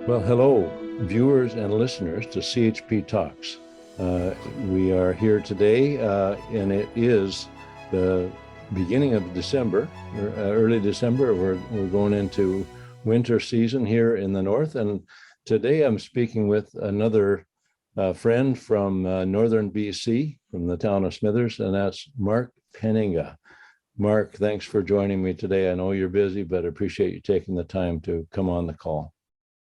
Well, hello, viewers and listeners to CHP Talks. We are here today, and it is the beginning of December, early December. We're going into winter season here in the north, and today I'm speaking with another friend from northern BC, from the town of Smithers, and that's Mark Penninga. Mark, thanks for joining me today. I know you're busy, but I appreciate you taking the time to come on the call.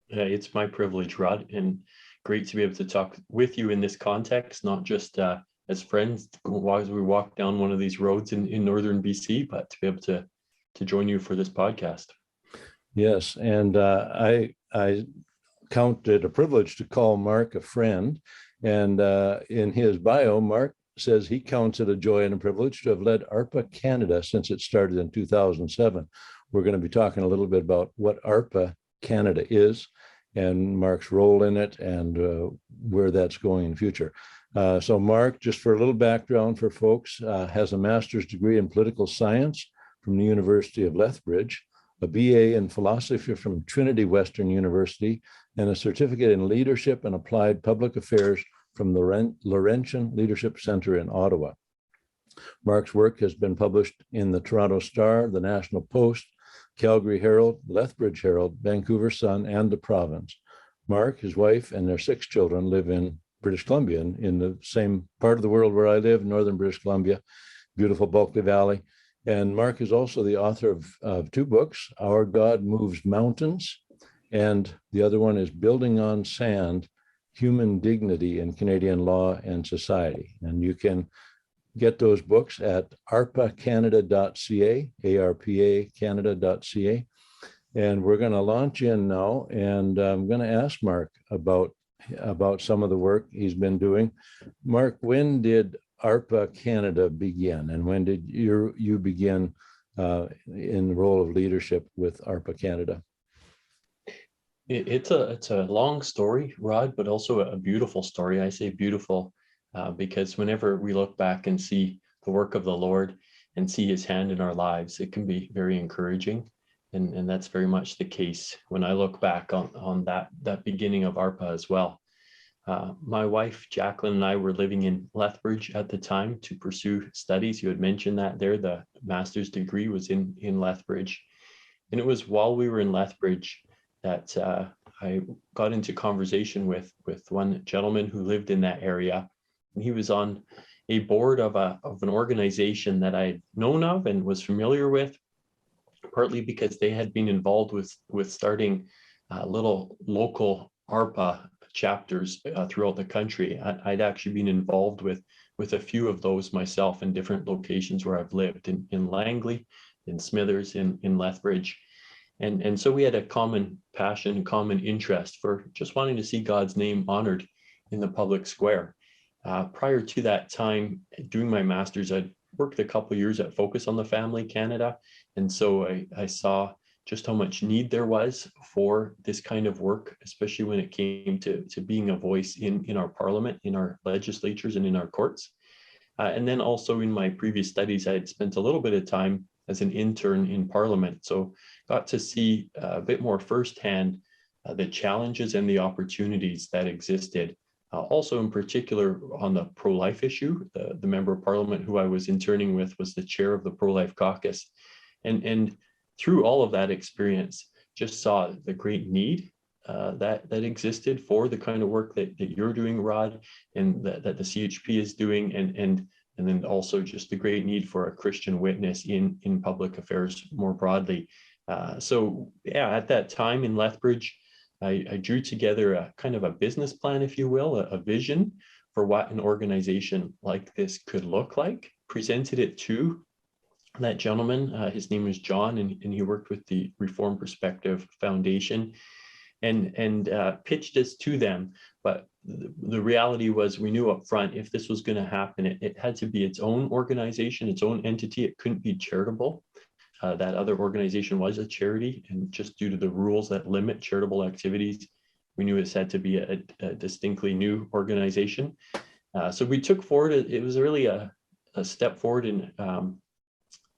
It's my privilege, Rod, and great to be able to talk with you in this context, not just as friends as we walk down one of these roads in northern BC, but to be able to join you for this podcast. Yes, and I count it a privilege to call Mark a friend. And in his bio, Mark says he counts it a joy and a privilege to have led ARPA Canada since it started in 2007. We're going to be talking a little bit about what ARPA Canada is and Mark's role in it and where that's going in the future. So Mark, just for a little background for folks, has a master's degree in political science from the University of Lethbridge, a BA in philosophy from Trinity Western University, and a certificate in leadership and applied public affairs from the Laurentian Leadership Center in Ottawa. Mark's work has been published in the Toronto Star, the National Post, Calgary Herald, Lethbridge Herald, Vancouver Sun, and the Province. Mark, his wife, and their 6 children live in British Columbia, in the same part of the world where I live, northern British Columbia, beautiful Bulkley Valley. And Mark is also the author of 2 books, Our God Moves Mountains, and the other one is Building on Sand, Human Dignity in Canadian Law and Society. And you can get those books at arpacanada.ca, ARPA Canada.ca. And we're going to launch in now, and I'm going to ask Mark about some of the work he's been doing. Mark, when did ARPA Canada begin, and when did you begin in the role of leadership with ARPA Canada? It's a long story, Rod, but also a beautiful story. I say beautiful because whenever we look back and see the work of the Lord and see his hand in our lives, it can be very encouraging. And that's very much the case when I look back on that beginning of ARPA as well. My wife, Jacqueline, and I were living in Lethbridge at the time to pursue studies. You had mentioned that there, the master's degree was in Lethbridge. And it was while we were in Lethbridge that I got into conversation with one gentleman who lived in that area. And he was on a board of an organization that I had known of and was familiar with, partly because they had been involved with starting little local ARPA chapters throughout the country. I'd actually been involved with a few of those myself in different locations where I've lived, in Langley, in Smithers, in Lethbridge. And so we had a common passion, common interest for just wanting to see God's name honored in the public square. Prior to that time, doing my master's, I'd worked a couple of years at Focus on the Family Canada. And so I saw just how much need there was for this kind of work, especially when it came to being a voice in our parliament, in our legislatures, and in our courts. And then also in my previous studies, I had spent a little bit of time as an intern in Parliament. So got to see a bit more firsthand the challenges and the opportunities that existed. Also in particular on the pro-life issue, the member of Parliament who I was interning with was the chair of the pro-life caucus. And through all of that experience, just saw the great need that existed for the kind of work that you're doing, Rod, and that the CHP is doing, and then also just the great need for a Christian witness in public affairs more broadly. So yeah, at that time in Lethbridge, I drew together a kind of a business plan, if you will, a vision for what an organization like this could look like, presented it to that gentleman. His name was John, and he worked with the Reform Perspective Foundation, and pitched this to them. But the reality was, we knew up front, if this was going to happen, it had to be its own organization, its own entity. It couldn't be charitable. That other organization was a charity, and just due to the rules that limit charitable activities, we knew it had to be a distinctly new organization. So we took forward, it was really a step forward in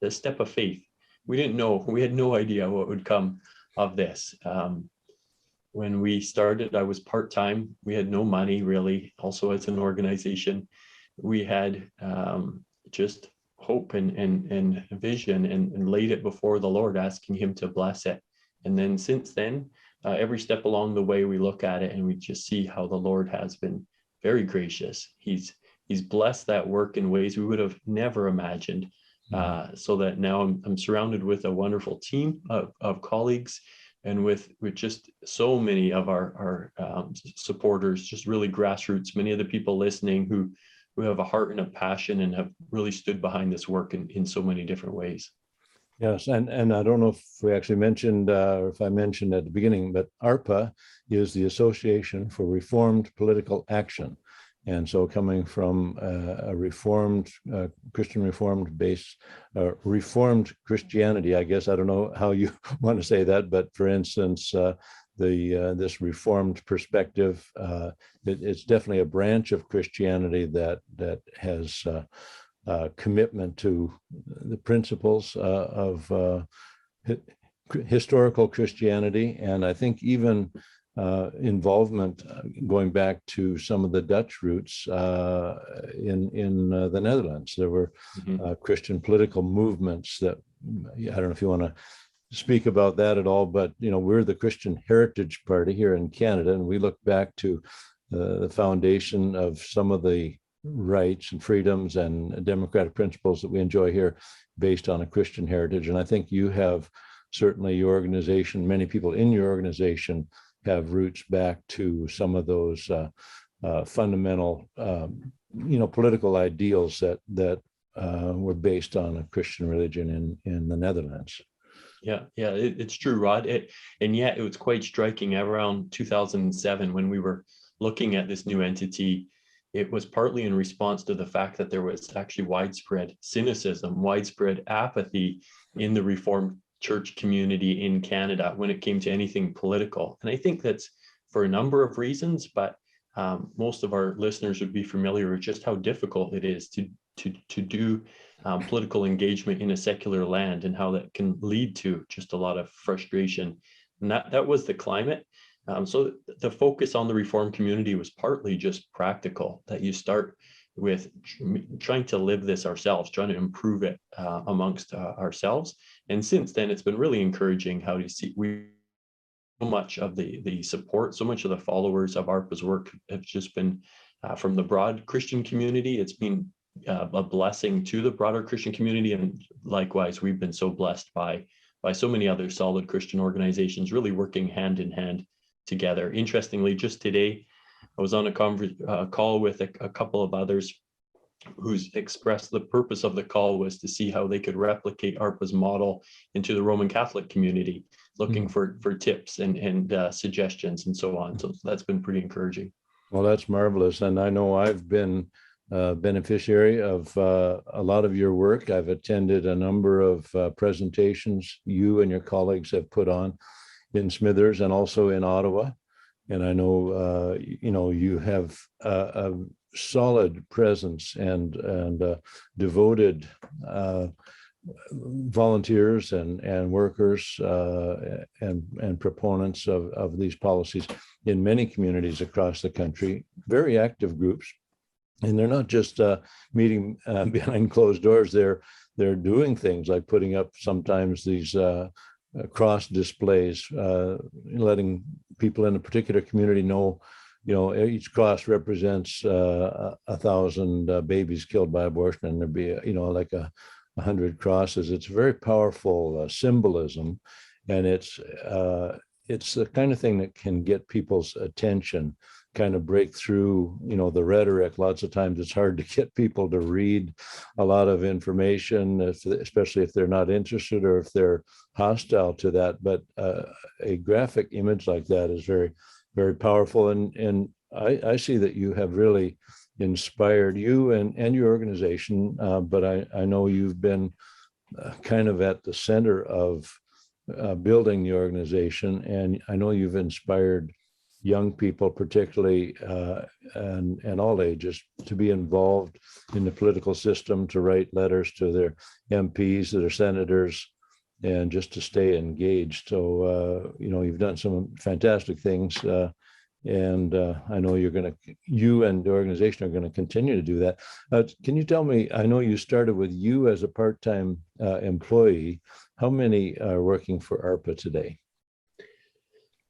the step of faith. We didn't know, we had no idea what would come of this. when we started, I was part-time. We had no money really. Also, as an organization, we had just hope and vision, and laid it before the Lord, asking him to bless it. And then since then, every step along the way, we look at it and we just see how the Lord has been very gracious. He's blessed that work in ways we would have never imagined. So that now I'm surrounded with a wonderful team of colleagues, and with just so many of our supporters, just really grassroots, many of the people listening who have a heart and a passion and have really stood behind this work in so many different ways. Yes, and I don't know if we actually mentioned, or if I mentioned at the beginning, but ARPA is the Association for Reformed Political Action. And so coming from a Reformed, Christian Reformed base, Reformed Christianity, I guess, I don't know how you want to say that, but for instance, this Reformed perspective, it's definitely a branch of Christianity that has commitment to the principles of historical Christianity, and I think even involvement going back to some of the Dutch roots in the Netherlands. There were Christian political movements that, I don't know if you want to speak about that at all, but we're the Christian Heritage Party here in Canada, and we look back to the foundation of some of the rights and freedoms and democratic principles that we enjoy here based on a Christian heritage. And I think you have, certainly your organization, many people in your organization have roots back to some of those fundamental, political ideals that were based on a Christian religion in the Netherlands. Yeah, it's true, Rod. And yet it was quite striking around 2007 when we were looking at this new entity. It was partly in response to the fact that there was actually widespread cynicism, widespread apathy in the Reformed church community in Canada when it came to anything political. And I think that's for a number of reasons, but most of our listeners would be familiar with just how difficult it is to do political engagement in a secular land, and how that can lead to just a lot of frustration. And that was the climate. So the focus on the Reformed community was partly just practical, that you start with trying to live this ourselves, trying to improve it amongst ourselves. And since then, it's been really encouraging how to see so much of the support, so much of the followers of ARPA's work have just been from the broad Christian community. It's been a blessing to the broader Christian community. And likewise, we've been so blessed by so many other solid Christian organizations really working hand in hand together. Interestingly, just today, I was on a call with a couple of others who's expressed the purpose of the call was to see how they could replicate ARPA's model into the Roman Catholic community, looking for tips and suggestions and so on. So that's been pretty encouraging. Well, that's marvelous. And I know I've been a beneficiary of a lot of your work. I've attended a number of presentations you and your colleagues have put on in Smithers and also in Ottawa. And I know, you have a solid presence and devoted volunteers and workers and proponents of these policies in many communities across the country, very active groups. And they're not just meeting behind closed doors. They're doing things like putting up sometimes these cross displays, letting people in a particular community know, each cross represents 1,000 babies killed by abortion, and there'd be, like 100 crosses. It's very powerful symbolism, and it's the kind of thing that can get people's attention, kind of break through, the rhetoric. Lots of times it's hard to get people to read a lot of information, especially if they're not interested or if they're hostile to that. But a graphic image like that is very, very powerful. And I see that you have really inspired you and your organization, but I know you've been kind of at the center of building the organization, and I know you've inspired young people, particularly, and all ages, to be involved in the political system, to write letters to their MPs, to their senators, and just to stay engaged. So, you've done some fantastic things. And I know you and the organization are going to continue to do that. Can you tell me, I know you started with you as a part-time employee. How many are working for ARPA today?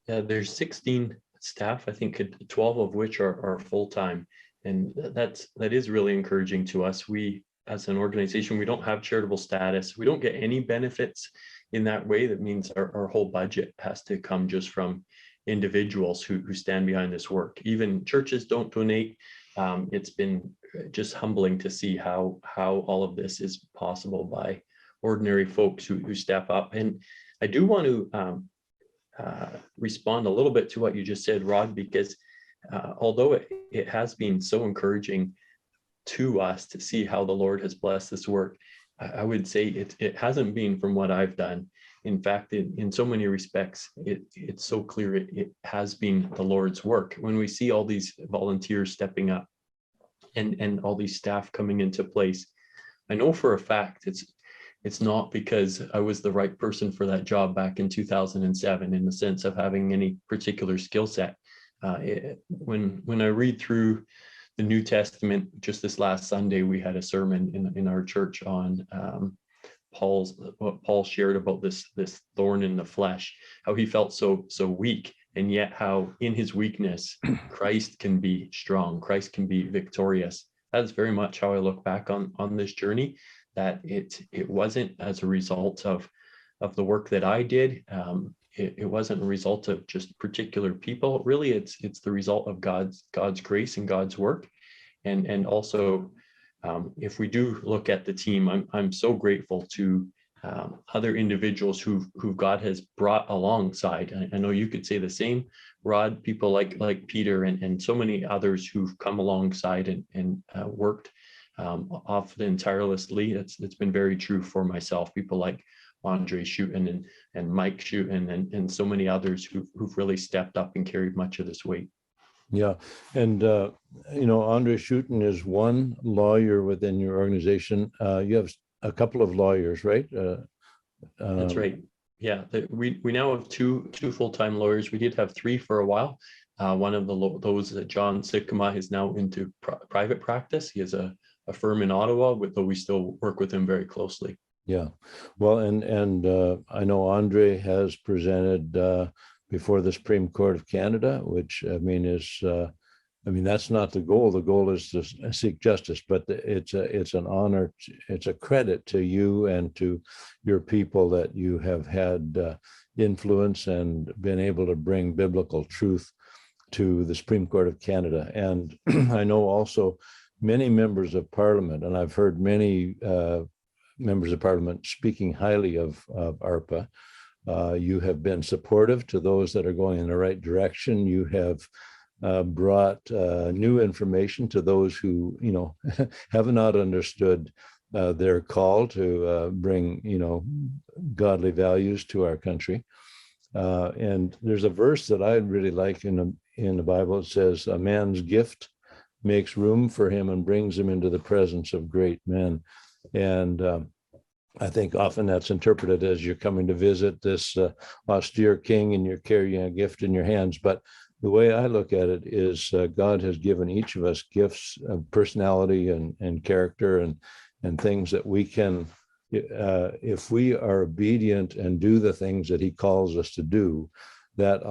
There's 16 staff, I think 12 of which are full-time. And that is really encouraging to us. We, as an organization, we don't have charitable status. We don't get any benefits in that way. That means our whole budget has to come just from individuals who stand behind this work. Even churches don't donate. It's been just humbling to see how all of this is possible by ordinary folks who step up. And I do want to respond a little bit to what you just said, Rod, because although it has been so encouraging to us to see how the Lord has blessed this work, I would say it hasn't been from what I've done. In fact, in so many respects, it's so clear it has been the Lord's work. When we see all these volunteers stepping up and all these staff coming into place, I know for a fact it's not because I was the right person for that job back in 2007 in the sense of having any particular skill set. When I read through the New Testament, just this last Sunday, we had a sermon in our church on what Paul shared about this thorn in the flesh, how he felt so weak, and yet how in his weakness, Christ can be strong, Christ can be victorious. That's very much how I look back on this journey, that it wasn't as a result of the work that I did. It wasn't a result of just particular people. Really, it's the result of God's grace and God's work. And also, if we do look at the team, I'm so grateful to other individuals who God has brought alongside. I know you could say the same, Rod, people like Peter and so many others who've come alongside and worked often tirelessly. It's been very true for myself. People like Andre Schutten and Mike Schutten and so many others who've really stepped up and carried much of this weight. Yeah. And, Andre Schutten is one lawyer within your organization. You have a couple of lawyers, right? That's right. Yeah. We now have two full-time lawyers. We did have three for a while. One of those, John Sikkema, is now into private practice. He has a firm in Ottawa, though we still work with him very closely. Yeah. Well, and I know Andre has presented before the Supreme Court of Canada, which that's not the goal. The goal is to seek justice, but it's an honor. It's a credit to you and to your people that you have had influence and been able to bring biblical truth to the Supreme Court of Canada. And I know also many members of Parliament, and I've heard many members of Parliament speaking highly of ARPA. You have been supportive to those that are going in the right direction. You have brought new information to those who, have not understood their call to bring, godly values to our country. And there's a verse that I really like in the Bible. It says, "A man's gift makes room for him and brings him into the presence of great men." And I think often that's interpreted as you're coming to visit this austere king and you're carrying a gift in your hands. But the way I look at it is God has given each of us gifts of personality and character and things that we can, if we are obedient and do the things that he calls us to do, that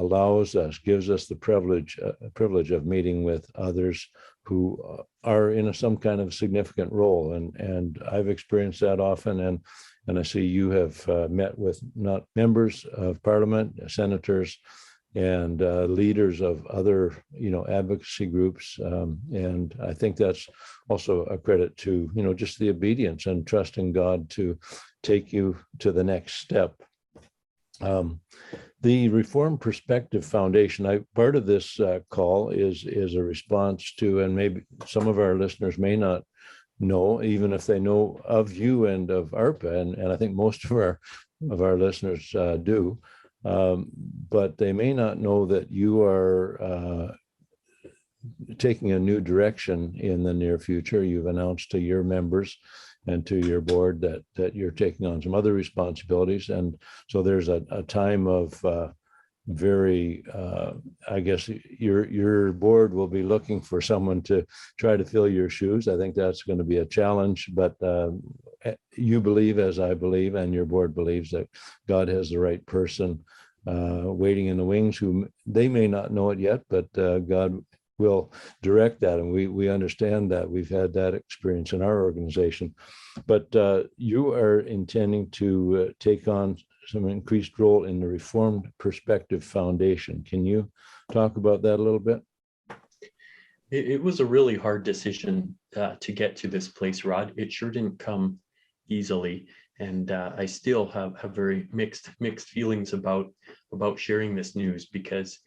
gives us the privilege of meeting with others who are in some kind of significant role. And I've experienced that often. And I see you have met with not members of Parliament, senators, and leaders of other, advocacy groups. And I think that's also a credit to, just the obedience and trusting God to take you to the next step. The Reform Perspective Foundation, part of this call is a response to, and maybe some of our listeners may not know, even if they know of you and of ARPA, and I think most of our listeners do, but they may not know that you are taking a new direction in the near future. You've announced to your members and to your board that you're taking on some other responsibilities. And so there's a time of very, I guess your board will be looking for someone to try to fill your shoes. I think that's going to be a challenge, but you believe, as I believe, and your board believes, that God has the right person waiting in the wings, who they may not know it yet, but God will direct that. And we understand that. We've had that experience in our organization. But you are intending to take on some increased role in the Reformed Perspective Foundation. Can you talk about that a little bit? It was a really hard decision to get to this place, Rod. It sure didn't come easily, and I still have very mixed feelings about sharing this news, because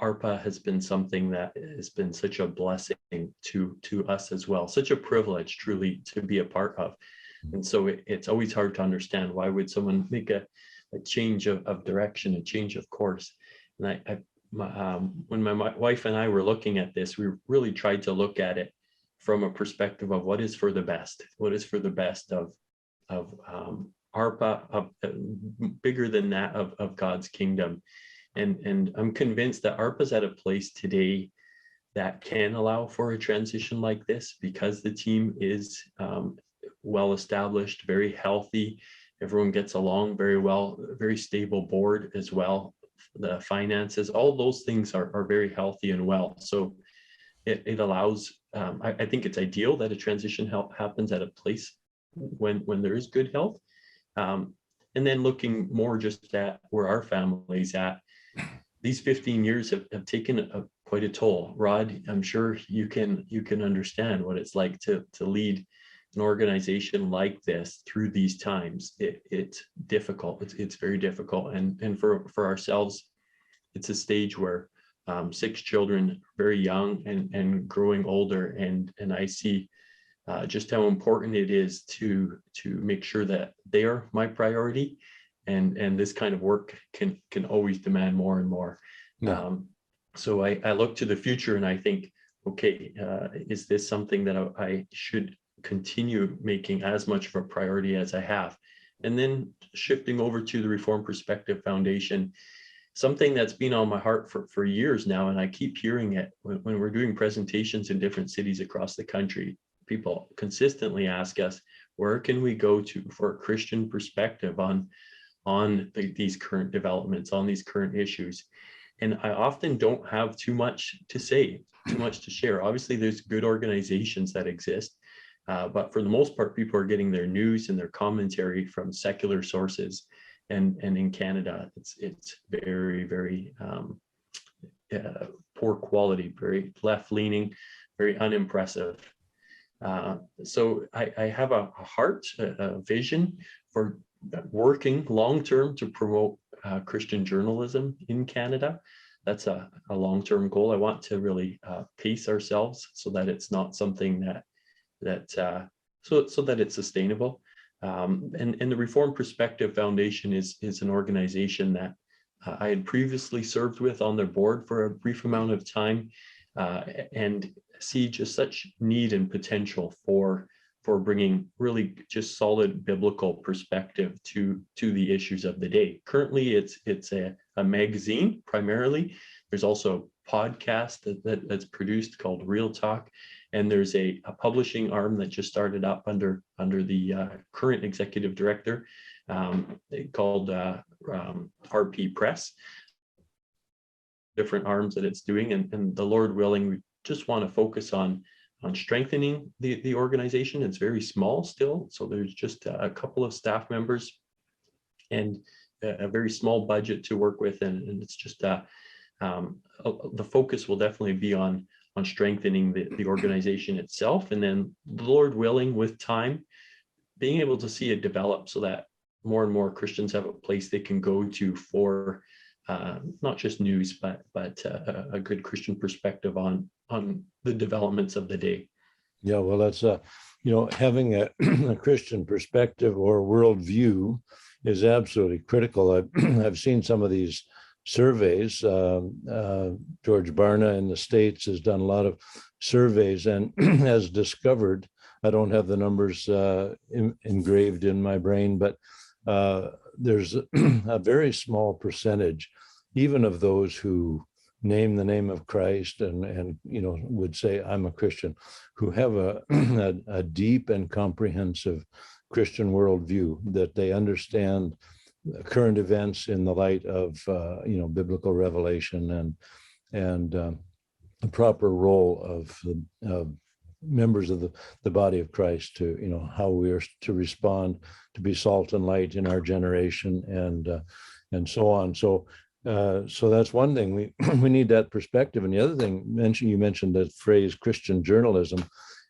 ARPA has been something that has been such a blessing to us as well, such a privilege truly to be a part of. And so it's always hard to understand, why would someone make a change of direction, a change of course. And when my wife and I were looking at this, we really tried to look at it from a perspective of what is for the best, of ARPA, bigger than that, of God's kingdom. And I'm convinced that ARPA is at a place today that can allow for a transition like this, because the team is well established, very healthy. Everyone gets along very well, very stable board as well. The finances, all those things are very healthy and well. So it allows, I think it's ideal that a transition happens at a place when there is good health. And then looking more just at where our family's at, these 15 years have taken quite a toll. Rod, I'm sure you can understand what it's like to lead an organization like this through these times. It's difficult. It's very difficult. And for ourselves, it's a stage where 6 children, very young and growing older. And I see just how important it is to make sure that they are my priority. And this kind of work can always demand more and more. Yeah. So I look to the future and I think, okay, is this something that I should continue making as much of a priority as I have? And then shifting over to the Reformed Perspective Foundation, something that's been on my heart for years now, and I keep hearing it when we're doing presentations in different cities across the country. People consistently ask us, where can we go to for a Christian perspective on these current developments, on these current issues? And I often don't have too much to say, too much to share. Obviously, there's good organizations that exist, but for the most part, people are getting their news and their commentary from secular sources. And in Canada, it's very, very poor quality, very left-leaning, very unimpressive. So I have a heart, a vision for working long-term to promote Christian journalism in Canada. That's a long-term goal. I want to really pace ourselves so that it's not something so that it's sustainable. And the Reformed Perspective Foundation is an organization that I had previously served with on their board for a brief amount of time, and see just such need and potential for bringing really just solid biblical perspective to the issues of the day. Currently, it's a magazine primarily. There's also a podcast that's produced called Real Talk, and there's a publishing arm that just started up under the current executive director called ARPA Press. Different arms that it's doing, and the Lord willing, we just want to focus on strengthening the organization. It's very small still, so there's just a couple of staff members and a very small budget to work with, and it's just the focus will definitely be on strengthening the organization itself, and then the Lord willing, with time, being able to see it develop so that more and more Christians have a place they can go to for not just news, but a good Christian perspective on the developments of the day. Yeah, well, that's having a Christian perspective or worldview is absolutely critical. I've seen some of these surveys. George Barna in the States has done a lot of surveys and has discovered I don't have the numbers engraved in my brain, but there's a very small percentage, even of those who name the name of Christ and would say I'm a Christian, who have a deep and comprehensive Christian worldview, that they understand current events in the light of biblical revelation and the proper role of members of the body of Christ, to how we are to respond, to be salt and light in our generation, and so on. So that's one thing, we need that perspective. And the other thing, you mentioned the phrase Christian journalism,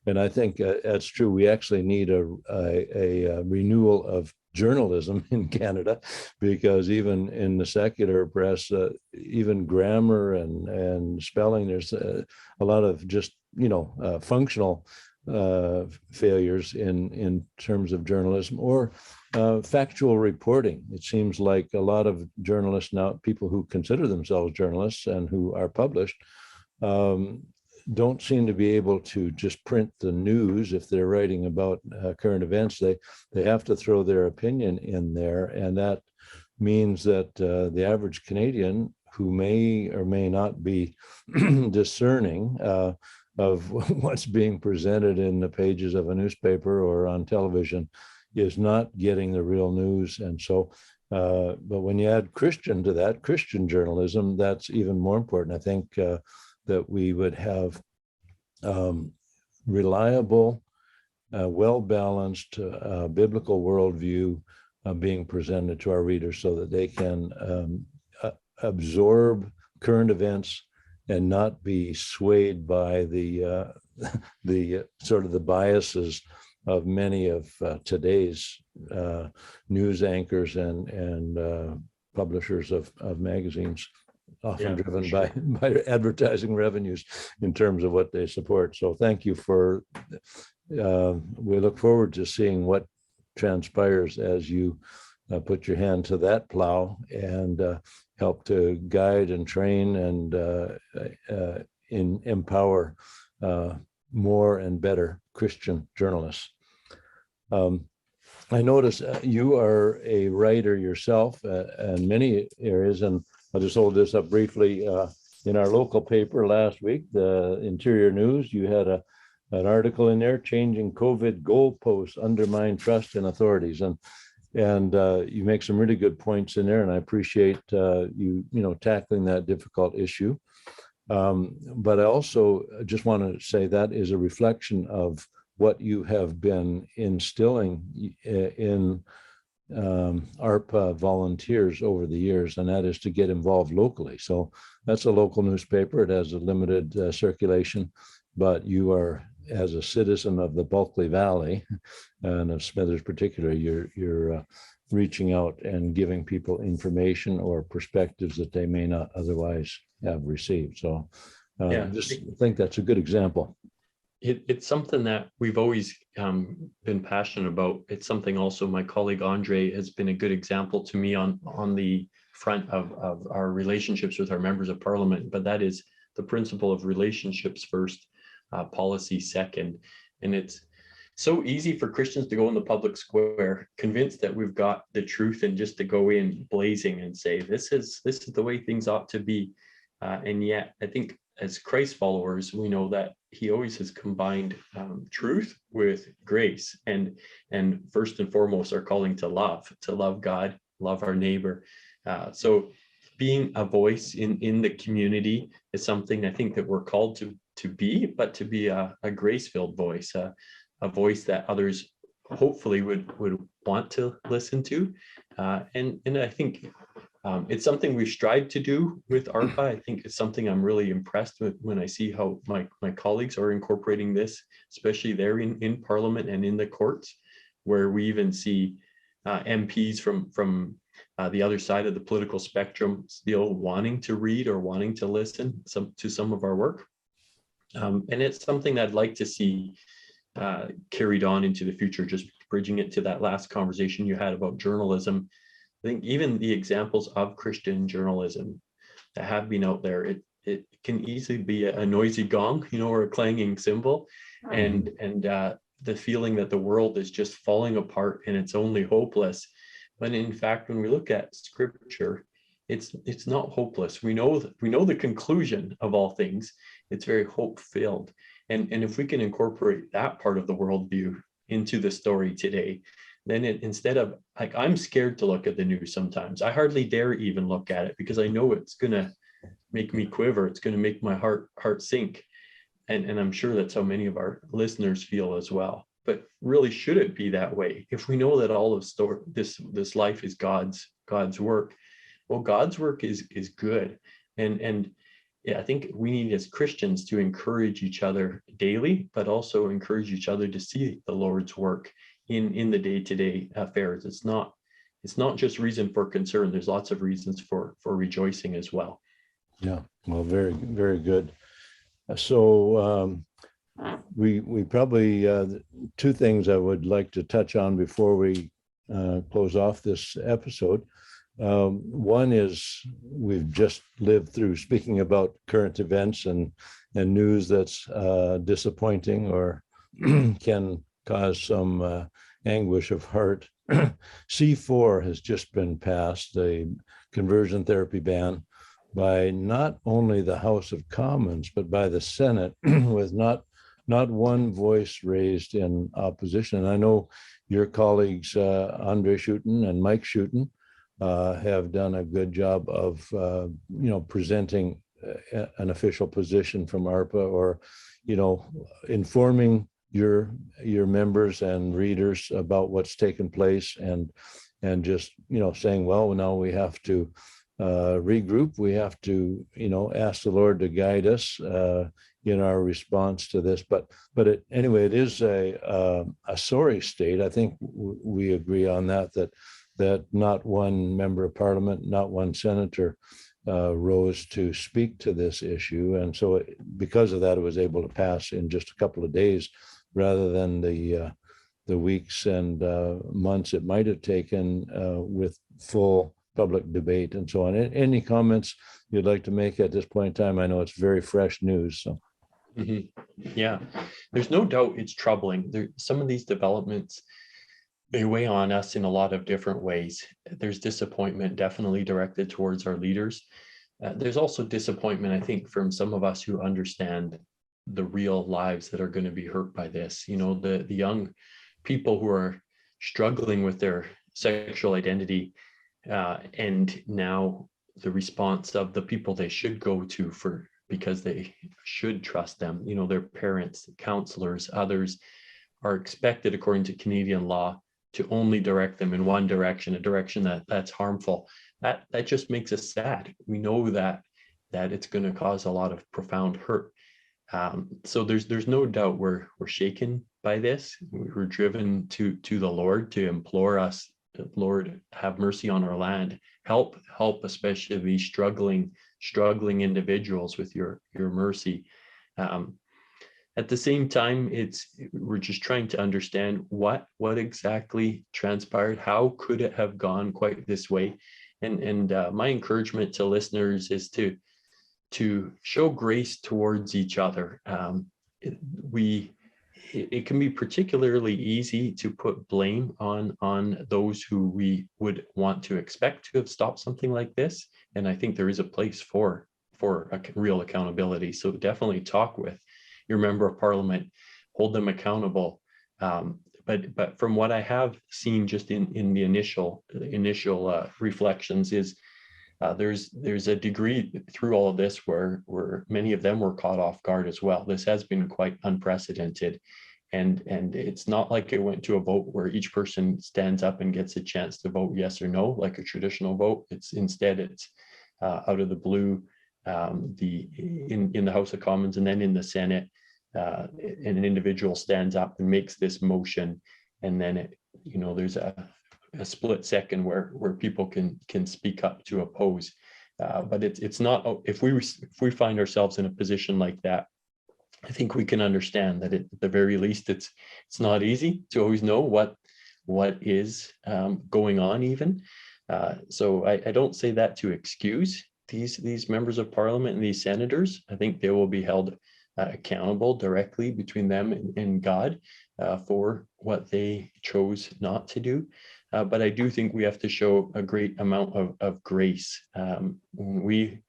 and I think that's true. We actually need a renewal of journalism in Canada, because even in the secular press, even grammar and spelling, there's a lot of just functional failures in terms of journalism or factual reporting. It seems like a lot of journalists now, people who consider themselves journalists and who are published, don't seem to be able to just print the news. If they're writing about current events, they have to throw their opinion in there, and that means that the average Canadian, who may or may not be discerning of what's being presented in the pages of a newspaper or on television, is not getting the real news. And so, but when you add Christian to that, Christian journalism, that's even more important. I think that we would have reliable, well-balanced biblical worldview being presented to our readers, so that they can absorb current events and not be swayed by the sort of the biases of many of today's news anchors and publishers of magazines, often driven by advertising revenues in terms of what they support. So thank you for, we look forward to seeing what transpires as you put your hand to that plow and help to guide and train and empower more and better Christian journalists. I notice you are a writer yourself in many areas, and I'll just hold this up briefly. In our local paper last week, the Interior News, you had an article in there, Changing COVID Goalposts Undermine Trust in Authorities. And you make some really good points in there, and I appreciate you tackling that difficult issue. But I also just want to say that is a reflection of what you have been instilling in ARPA volunteers over the years, and that is to get involved locally. So that's a local newspaper. It has a limited circulation, but you are, as a citizen of the Bulkley Valley and of Smithers particularly, you're reaching out and giving people information or perspectives that they may not otherwise have received. So just think that's a good example. It's something that we've always been passionate about. It's something also my colleague Andre has been a good example to me on the front of our relationships with our members of parliament, but that is the principle of relationships first, policy second. And it's so easy for Christians to go in the public square convinced that we've got the truth, and just to go in blazing and say this is the way things ought to be. And yet I think as Christ followers, we know that he always has combined truth with grace, and first and foremost our calling to love God, love our neighbor. So being a voice in the community is something I think that we're called to be, but to be a grace-filled voice, a voice that others hopefully would want to listen to. And I think it's something we've strived to do with ARPA. I think it's something I'm really impressed with when I see how my colleagues are incorporating this, especially there in Parliament and in the courts, where we even see MPs from the other side of the political spectrum still wanting to read or wanting to listen to some of our work. And it's something that I'd like to see carried on into the future. Just bridging it to that last conversation you had about journalism, I think even the examples of Christian journalism that have been out there, it can easily be a noisy gong, or a clanging cymbal, and the feeling that the world is just falling apart and it's only hopeless. But in fact, when we look at scripture, it's not hopeless. We know the conclusion of all things. It's very hope filled. And if we can incorporate that part of the worldview into the story today, then instead of, like, I'm scared to look at the news sometimes. I hardly dare even look at it because I know it's gonna make me quiver. It's gonna make my heart sink. And I'm sure that's how many of our listeners feel as well. But really, should it be that way? If we know that all of this life is God's work, well, God's work is good. And yeah, I think we need as Christians to encourage each other daily, but also encourage each other to see the Lord's work in the day-to-day affairs. It's not just reason for concern. There's lots of reasons for rejoicing as well. Yeah, well, very, very good. So we probably, two things I would like to touch on before we close off this episode. One is we've just lived through, speaking about current events and news that's disappointing or can cause some anguish of heart. C4 has just been passed, a conversion therapy ban, by not only the House of Commons, but by the Senate, with not one voice raised in opposition. And I know your colleagues, Andre Schouten and Mike Schouten, have done a good job of, presenting an official position from ARPA, or, informing your members and readers about what's taken place, and just, saying, well, now we have to regroup. We have to, ask the Lord to guide us in our response to this. But anyway, it is a sorry state. I think we agree on that not one member of Parliament, not one senator rose to speak to this issue. And so because of that, it was able to pass in just a couple of days rather than the weeks and months it might have taken with full public debate and so on. Any comments you'd like to make at this point in time? I know it's very fresh news. So. Yeah, there's no doubt it's troubling. Some of these developments, they weigh on us in a lot of different ways. There's disappointment definitely directed towards our leaders. There's also disappointment, I think, from some of us who understand the real lives that are going to be hurt by this. The young people who are struggling with their sexual identity, and now the response of the people they should go to because they should trust them, their parents, counselors, others, are expected, according to Canadian law, to only direct them in one direction, a direction that's harmful. That just makes us sad. We know that it's going to cause a lot of profound hurt. So there's no doubt we're shaken by this. We're driven to the Lord to implore us, Lord, have mercy on our land. Help especially these struggling individuals with your mercy. At the same time, we're just trying to understand what exactly transpired. How could it have gone quite this way? And my encouragement to listeners is to show grace towards each other. It can be particularly easy to put blame on those who we would want to expect to have stopped something like this. And I think there is a place for a real accountability. So definitely talk with your member of Parliament, hold them accountable. But from what I have seen just in the initial reflections is there's a degree through all of this where many of them were caught off guard as well. This has been quite unprecedented. And it's not like it went to a vote where each person stands up and gets a chance to vote yes or no, like a traditional vote. Instead it's out of the blue, in the House of Commons and then in the Senate, an individual stands up and makes this motion, and then there's a split second where people can speak up to oppose. But it's not, if we find ourselves in a position like that, I think we can understand that at the very least it's not easy to always know what is going on even. So I don't say that to excuse these members of Parliament and these senators. I think they will be held accountable directly between them and God for what they chose not to do. But I do think we have to show a great amount of grace. When we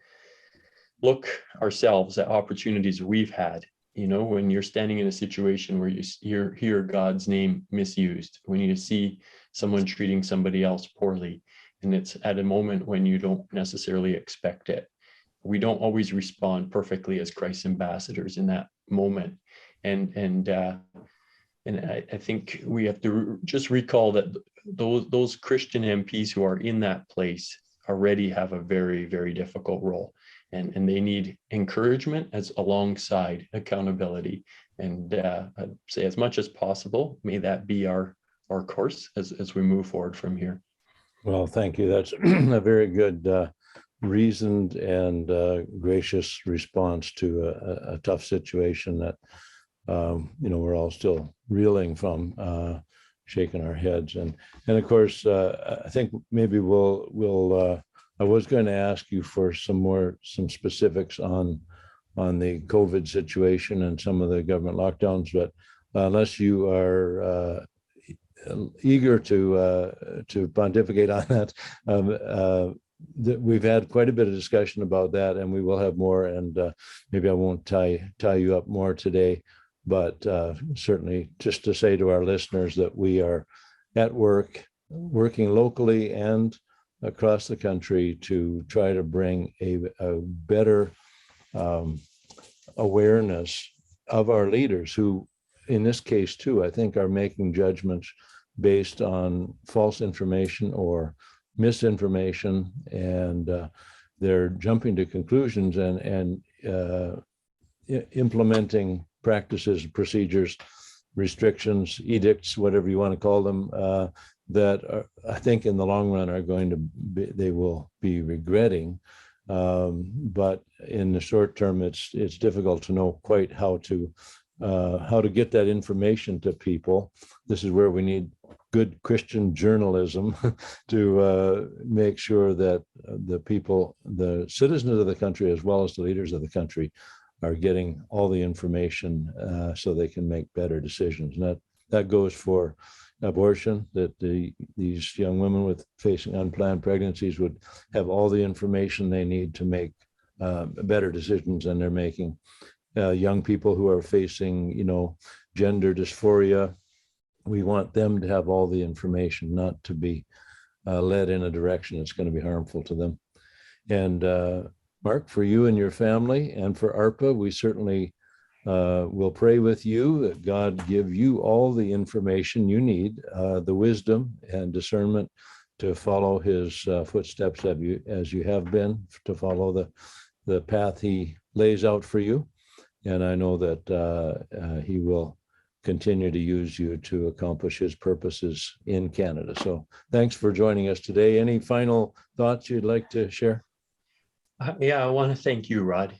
look ourselves at opportunities we've had, when you're standing in a situation where you hear God's name misused, when you see someone treating somebody else poorly, and it's at a moment when you don't necessarily expect it. We don't always respond perfectly as Christ's ambassadors in that moment. And I think we have to just recall that those Christian MPs who are in that place already have a very, very difficult role. And they need encouragement as alongside accountability. And I'd say as much as possible, may that be our course as we move forward from here. Well, thank you. That's a very good, reasoned and gracious response to a tough situation that, we're all still reeling from, shaking our heads. And of course, I think maybe we'll I was going to ask you for some specifics on the COVID situation and some of the government lockdowns, but unless you are eager to pontificate on that, we've had quite a bit of discussion about that, and we will have more. And maybe I won't tie you up more today, but certainly just to say to our listeners that we are at work, working locally and across the country to try to bring a better awareness of our leaders, who in this case too, I think, are making judgments based on false information or misinformation, and they're jumping to conclusions and implementing practices, procedures, restrictions, edicts, whatever you want to call them, that are, I think in the long run are going to be, they will be regretting. But in the short term, it's difficult to know quite how to get that information to people. This is where we need good Christian journalism to make sure that the people, the citizens of the country, as well as the leaders of the country, are getting all the information so they can make better decisions. And that goes for abortion, that these young women facing unplanned pregnancies would have all the information they need to make better decisions than they're making. Young people who are facing, gender dysphoria, we want them to have all the information, not to be led in a direction that's going to be harmful to them. And Mark, for you and your family, and for ARPA, we certainly will pray with you that God give you all the information you need, the wisdom and discernment to follow his footsteps as you have been, to follow the path he lays out for you. And I know that he will continue to use you to accomplish his purposes in Canada. So thanks for joining us today. Any final thoughts you'd like to share? Yeah, I want to thank you, Rod.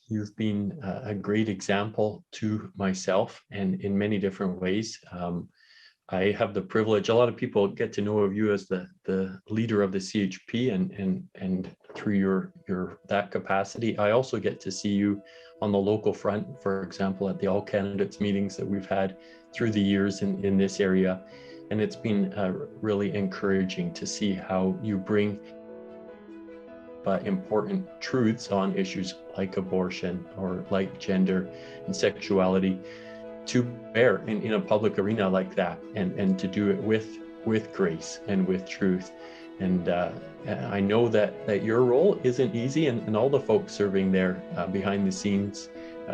You've been a great example to myself, and in many different ways. I have the privilege, a lot of people get to know of you as the leader of the CHP, and through your that capacity, I also get to see you on the local front, for example, at the all candidates meetings that we've had through the years in this area. And it's been really encouraging to see how you bring important truths on issues like abortion or like gender and sexuality to bear in a public arena like that, and to do it with grace and with truth. And I know that your role isn't easy, and all the folks serving there behind the scenes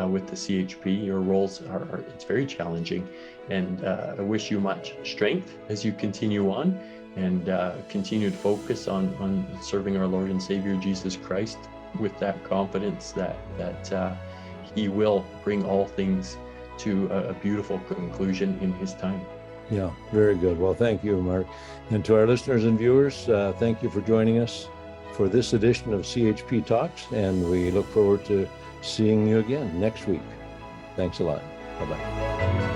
with the CHP, your roles it's very challenging. And I wish you much strength as you continue on, and continued focus on serving our Lord and Savior Jesus Christ with that confidence that he will bring all things to a beautiful conclusion in his time. Yeah, very good. Well, thank you, Mark. And to our listeners and viewers, thank you for joining us for this edition of CHP Talks, and we look forward to seeing you again next week. Thanks a lot. Bye-bye.